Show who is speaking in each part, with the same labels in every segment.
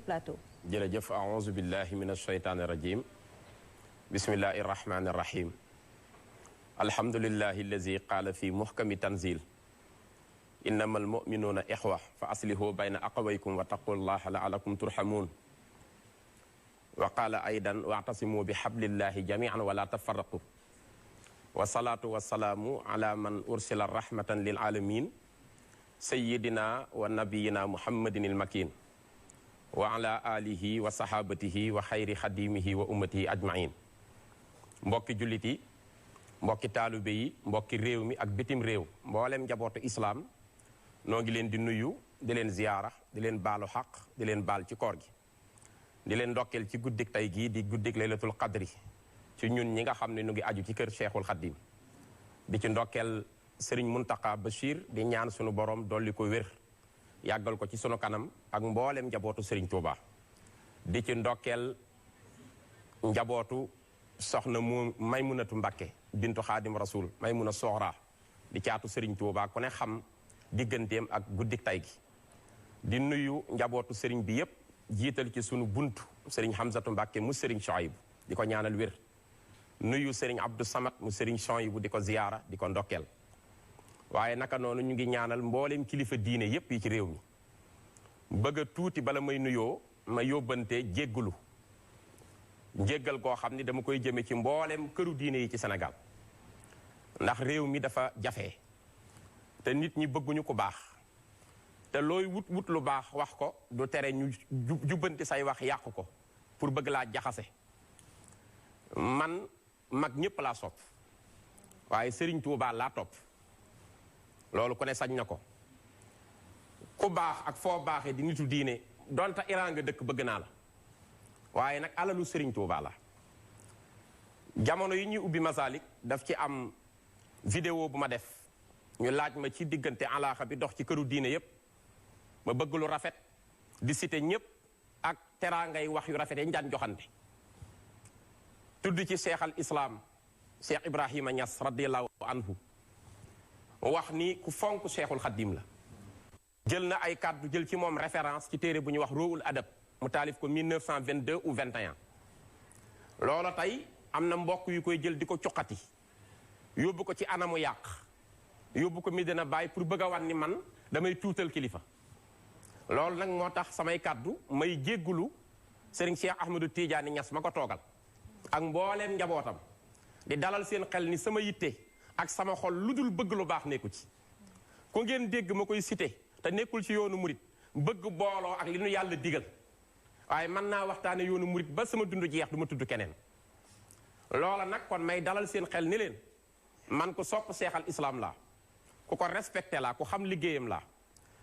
Speaker 1: plateau.
Speaker 2: jërëjëf aouzu billahi min ashaytaani rajim bismillahi irrahmani irrahim alhamdulillahi allazi qaala fi muhkami tanzil innama almuminuuna ixwa fa aslihu bayna aqawaykum wa taqullaha laalakum turhamun wa qaala aydan wa'tasimu bi hablillahi jamian wala tafarraqu wa salaatu wa salaamu ala man ursila rahmatan lil alamin sayyidina wa nabiyina muhammadin il makin wa ala alihi wa sahabatihi wa xayri xadimihi wa ummatihi ajmain mbokki jullit yi mbokki taalibe yi mbokki réew mi ak bitim réew mboolem njabootu islaam noo ngi leen di nuyu di leen ziyaara di leen baalu xaq di leen baal ci koor gi di leen ndokkeel ci guddik tey gii di guddik laylatul qadri ci ñun ñi nga xam ne nu ngi aju ci kër Cheikhul Khadim di ci ndokkeel Serigne Mountakha Bachir di ñaan sunu borom dolli ko wér yàggal ko ci sunu kanam ak mboolem njabootu Serigne Touba di ci ndokkeel njabootu soxna mu Maymunatu Mbakke bintu Xaadim Rasul Maymuna Soxra di caatu Serigne Touba ku ne xam digganteem ak guddik tay gi di nuyu njabootu Serigne bi yépp jiital ci sunu buntu Serigne Hamzatu Mbakke mu Serigne Chouaïbou di ko ñaanal wér nuyu Serigne Abdou Samad mu Serigne Chouaïbou di ko ziyaara di ko ndokkeel waaye naka noonu ñu ngi ñaanal mboolem kilifa diine yépp yi ci réew mi bëgg a tuuti bala may nuyoo ma yóbbante jéggulu njéggal koo xam ni dama koy jëme ci mboolem këru diine yi ci Sénégal ndax réew mi dafa jafe te nit ñi bëgguñu ko baax te looy wut lu baax wax ko du tere ñu jubbanti say wax yàq ko pour bëgg laa jaxase man mag ñépp laa sopp waaye Serigne Touba laa topp loolu ku ne sañ na ko ku baax ak foo baaxee di nitu diine donte Iran nga dëkk bëgg naa la waaye nag alalu Serigne Touba la jamono yi ñuy ubbi Masalik daf ci am vidéo bu ma def ñu laaj ma ci diggante alaaxa bi dox ci këru diine yépp ma bëgg lu rafet di cité ñépp ak teraangay wax yu rafet yi njaan joxante tudd ci cheikh al islam cheikh Ibrahima Niass radiallahu anhu wax ni ku fonk cheikhul xaddim la jël na ay kàddu jël ci moom référence ci téere bu ñuy wax Ruhul Adab mu taalif ko 1922 ou 21 loola tey am na mbokk yu koy jël di ko cuqati yóbbu ko ci anamu yàq yóbbu ko Medina Baye pour bëgg a wan ni man damay tuutal kilifa loolu nag moo tax samay kàddu may jéggulu Serigne Cheikh Ahmadou Tidiane Niass ma ko toogal ak mbooleem njabootam di dalal seen xel ni sama yitte ak sama xol lu dul bëgg lu baax nekku ci ku ngeen dégg ma koy cité te nekkul ci yoonu murit bëgg booloo ak li nu yàlla digal waaye mën naa waxtaane yoonu murit ba sama dund jeex du ma tudd keneen loola nag kon may dalal seen xel ni leen man ku sopp seexal islam laa ku ko respecté laa ku xam liggéeyam laa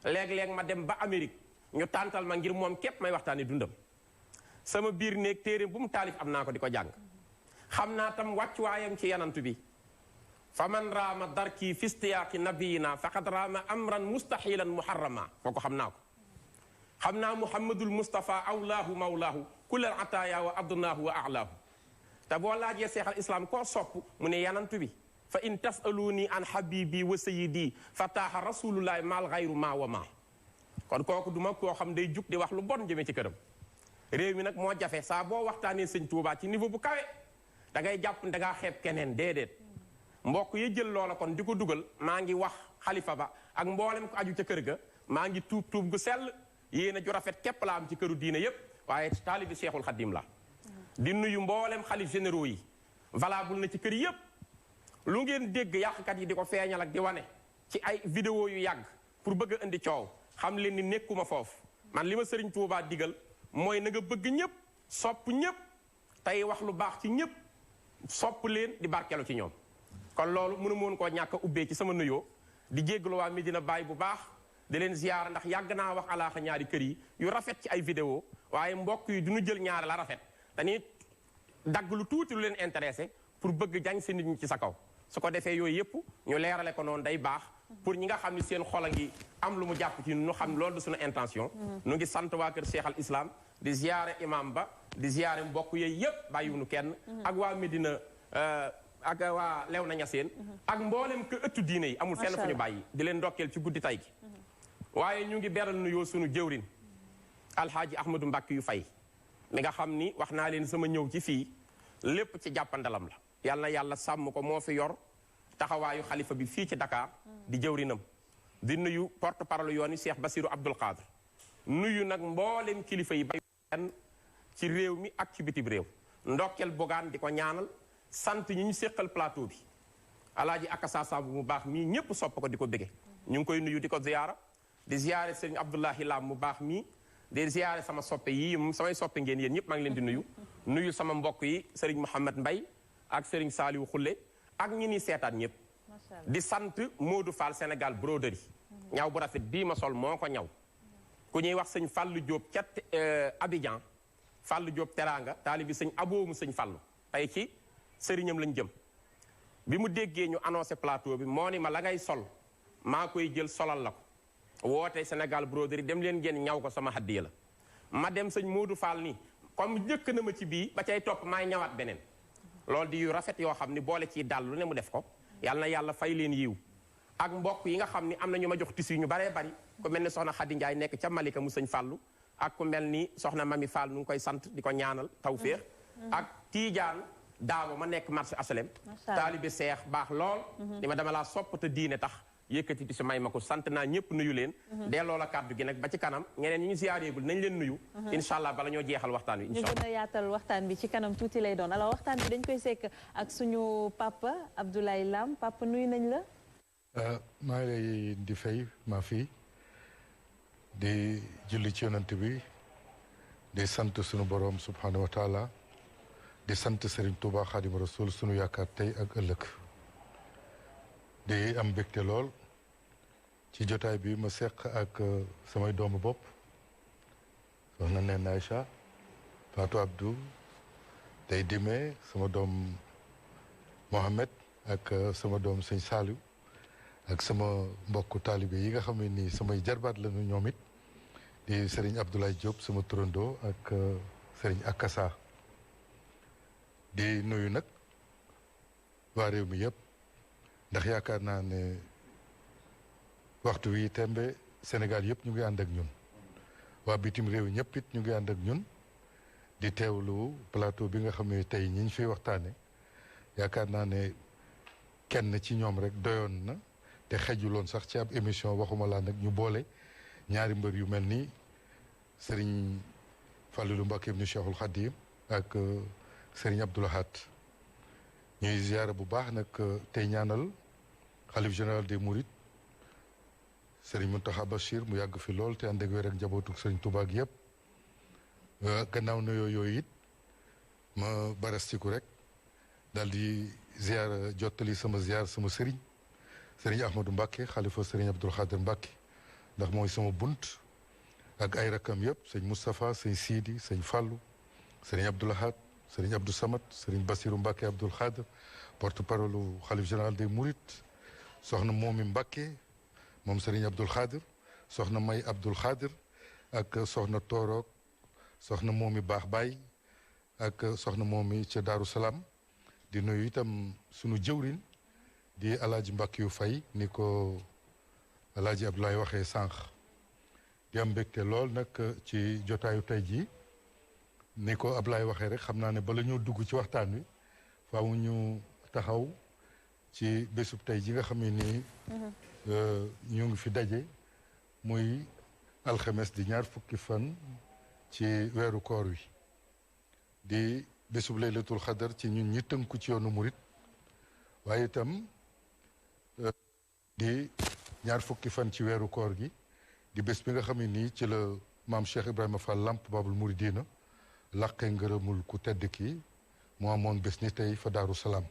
Speaker 2: léeg-léeg ma dem ba Amérique ñu tàntal ma ngir moom képp may waxtaane dundam sama biir néeg téere bu mu taalif am naa ko di ko jàng xam naa tam wàccuwaayam ci yanantu bi fa man raama darki fi istiyaaqi nabiyina faqad raama amran mustaxilan muharrama kooku xam naa ko xam naa muhammadul mustafa awlaahu mawlaahu kullal ataaya wa adnaahu wa alaahu te boo laajee seexal islam koo sopp mu ne yanantu bi fa in tasaluni an habibi wa sayidi fa taaxa rasulullahi maal xayru maa wa maa kon kooku duma koo xam day jug di wax lu bon jëmee ci këram réew mi nag moo jafe saa boo waxtaanee sëñ Tuubaa ci niveau bu kawe da ngay jàpp da ngaa xeeb keneen déedéet mbokk yi jël loola kon di ko dugal maa ngi wax xalifa ba ak mboolem ko aju ca kër ga maa ngi tuub gu sell yéena ju rafet képp la am ci këru diine yépp waaye taalibi Seexul Xaddim la di nuyu mboolem xalif généraux yi valable na ci kër yépp lu ngeen dégg yàqkat yi di ko feeñal ak di wane ci ay vidéo yu yàgg pour bëgg a indi coow xam leen ni nekkuma foofu man li ma Sëriñ Tuubaa digal mooy na nga bëgg ñëpp sopp ñëpp tey wax lu baax ci ñëpp sopp leen di barkelu ci ñoom kon loolu mënu moon koo ñàkk a ubbee ci sama nuyoo di jéggalu waa Medina Baye bu baax di leen ziyaara ndax yàgg naa wax alaaxa ñaari kër yi yu rafet ci ay vidéo waaye mbokk yi duñu jël ñaari la rafet dañuy dagg lu tuuti lu leen intéressé pour bëgg jañ si nit ñi ci sa kaw su ko defee yooyu yëpp ñu leerale ko noonu day baax pour ñi nga xam ni seen xol a ngi am lu mu jàpp ci nu xam loolu du suñu intention nu ngi sant waa kër Cheikh al Islam di ziyaare imam ba di ziyaare mbokk yooyu yëpp bàyyiwunu kenn ak waa Medina ak waa Léona Niassène ak mboolem ko ëttu diine yi amul fenn fu ñu bàyyi di leen ndokkeel ci guddi tay gi waaye ñu ngi beral nuyoo sunu jëwrin alxaaji Ahmadou Mbàkke yu fay mi nga xam ni wax naa leen sama ñëw ci fii lépp ci jàppandalam la yàlla na yàlla sàmm ko moo fi yor taxawaayu xalifa bi fii ci Dakar di jëwrinam di nuyu porte parole yoon yi Cheikh Bassirou Abdoul Khadr nuyu nag mboolem kilifa yi bay ci réew mi ak ci bitim réew ndokkel bogaan di ko ñaanal sant ñi ñu séqal plateau bi alaaji akasa samb mu baax mii ñëpp sopp ko di ko bége ñu ngi koy nuyu di ko ziyaara di ziyaare sëriñ Abdoulahi Lam mu baax mii di ziyaare sama soppe yii moom samay soppe ngeen yéen ñëpp maa ngi leen di nuyu sama mbokk yi sëriñ Mouhamed Mbay ak sëriñ Saliou Xulle ak ñi ni seetaan ñëpp di sant Modou Fall Sénégal broderie ñaw bu rafet bii ma sol moo ko ñaw ku ñuy wax sëñ Fallou Diop ca Abidjan Fallou Diop teraanga taalibi sëñ aboomu sëñ Fallou tey ci sëriñam lañ jëm bi mu déggee ñu annoncé plateau bi moo ni ma la ngay sol maa koy jël solal la ko woote Sénégal broderie dem leen ngeen ñaw ko sama haddiya la ma dem sëñ Modou Fall ni comme njëkk na ma ci bii ba cay topp maay ñawaat beneen loolu di yu rafet yoo xam ni boole ciy dàll lu ne mu def ko yàlla na yàlla fay leen yiw ak mbokk yi nga xam ni am na ñu ma jox tissu ñu baree bari ku mel ni soxna Khady Ndiaye nekk ca Malika mu sëñ Fallou ak ku mel ni soxna Mami Fall nu ngi koy sant di ko ñaanal tawféex ak Tiijaan Daawo ma nekk marché asalem taalibe seex baax lool ni ma dama laa sopp te diine tax yëkkati tissu may ma ko sant naa ñëpp nuyu leen delloo la kàddu gi nag ba ci kanam ñeneen ñi ñu ziyaareegul nañ leen nuyu incha allah bala ñoo jeexal waxtaan wi
Speaker 1: ñu gën a yaatal waxtaan bi ci kanam tuuti lay doon alors waxtaan bi dañ koy sekk ak suñu papa Abdoulaye Lam papa nuyu nañ la
Speaker 3: maa ngi lay di fay ma fii di julli ci yonant bi di sant suñu borom subhanahu wa taala di sant Serigne Touba Khadim Rasoul sunu yaakaar tey ak ëllëg di am mbégte lool ci jotaay bi ma seq ak samay doomu bopp soxna Nene Aïcha Fatou Abdou day Dime sama doom Mohamed ak sama doom Sëñ Saliou ak sama mbokku taalibe yi nga xam ne nii samay jarbaat lañu ñoom it di Serigne Abdoulaye Diop sama turandoo ak Serigne Akassa di nuyu nag waa réew mi yëpp ndax yaakaar naa ne waxtu wi tembe Sénégal yëpp ñu ngi ànd ak ñun waa bitim réew ñëpp it ñu ngi ànd ak ñun di teewlu plateau bi nga xam ne tey ñi ñu fiy waxtaane yaakaar naa ne kenn ci ñoom rek doyoon na te xejuloon sax ci ab émission waxuma laa nag ñu boole ñaari mbër yu mel ni Serigne Fallilou Mbacké ibn Cheikhul Khadim ak Serigne Abdoul Ahad ñuy ziyaara bu baax nag tey ñaanal xalif général des Mourides Serigne Mountakha Bachir mu yàgg fi lool te ànd ak wér ak njabootu Serigne Touba ak yëpp gannaaw na yooyu it ma barastiku rek daal di ziyaara jottali sama ziyaar sama Serigne Ahmadou Mbacké xalifa Serigne Abdoul Khadir Mbacké ndax mooy sama bunt ak ay rakam yëpp sëñ Moustapha sëñ Sidi sëñ Fallou Serigne Abdoul Ahad Serigne Abdou Samad Serigne Bassirou Mbacké Abdoul Khadr porte-parole u xalif général des Mourides soxna Momi Mbacké moom Serigne Abdoul Khadr soxna May Abdoul Khadr ak soxna Tooroog soxna Momi Baax Baay ak soxna Momi ca Daaru Salaam di nuyu itam sunu jëwrin di alaaji Mbacké yu fay ni ko alaaji Abdoulaye waxee sànq di am mbégte lool nag ci jotaayu tey jii ni ko Ablaye waxee rek xam naa ne bala ñoo dugg ci waxtaan wi faaw ñu taxaw ci bésub tey ji nga xam ne nii ñu ngi fi daje muy alxames di ñaar fukki fan ci weeru koor wi di bésub laylatul xadar ci ñun ñi tënku ci yoonu murit waaye itam di ñaar fukki fan ci weeru koor gi di bés bi nga xam ne nii ci la maam Cheikh Ibrahima Fall Lamp Babul Mouridina laqee ngërëmul ku tedd ki mu amoon bés ni tey fa Daaru Salaam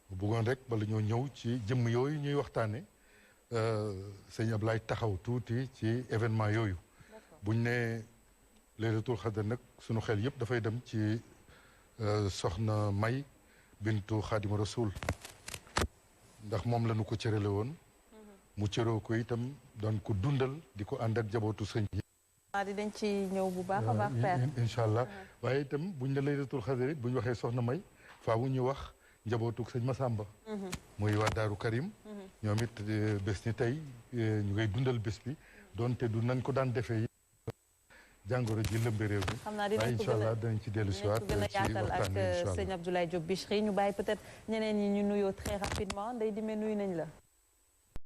Speaker 3: bu bëggoon rek bala ñoo ñëw ci jëmm yooyu ñuy waxtaane sëñ Ablaye taxaw tuuti ci événement yooyu buñ ne laylatul xadar nag sunu xel yëpp dafay dem ci soxna May bintu Xaadima Rasul ndax moom la ñu ko cërale woon mu cëroo ko itam doon ko dundal di ko ànd ak jabootu sëñ yi
Speaker 1: di dañ ci ñëw bu baax a baax père
Speaker 3: incha allah waaye itam buñ ne laylatul xadar it buñ waxee soxna May faawu ñu wax njabootu sëñ Masamba muy waa Daaru Karim ñoom it bés ni tey ñu ngay dundal bés bi doonte du nañ ko daan defee jàngoro ji lëmbe réew mi.
Speaker 1: xam naa dinañ ko
Speaker 3: incha allah dinañ ci dellu si waat
Speaker 1: gën a yaatal ak sëñ Abdoulaye Diop Bichri ñu bàyyi peut-être ñeneen ñi ñu nuyoo très rapidement Ndeye Dime nuyu nañ la.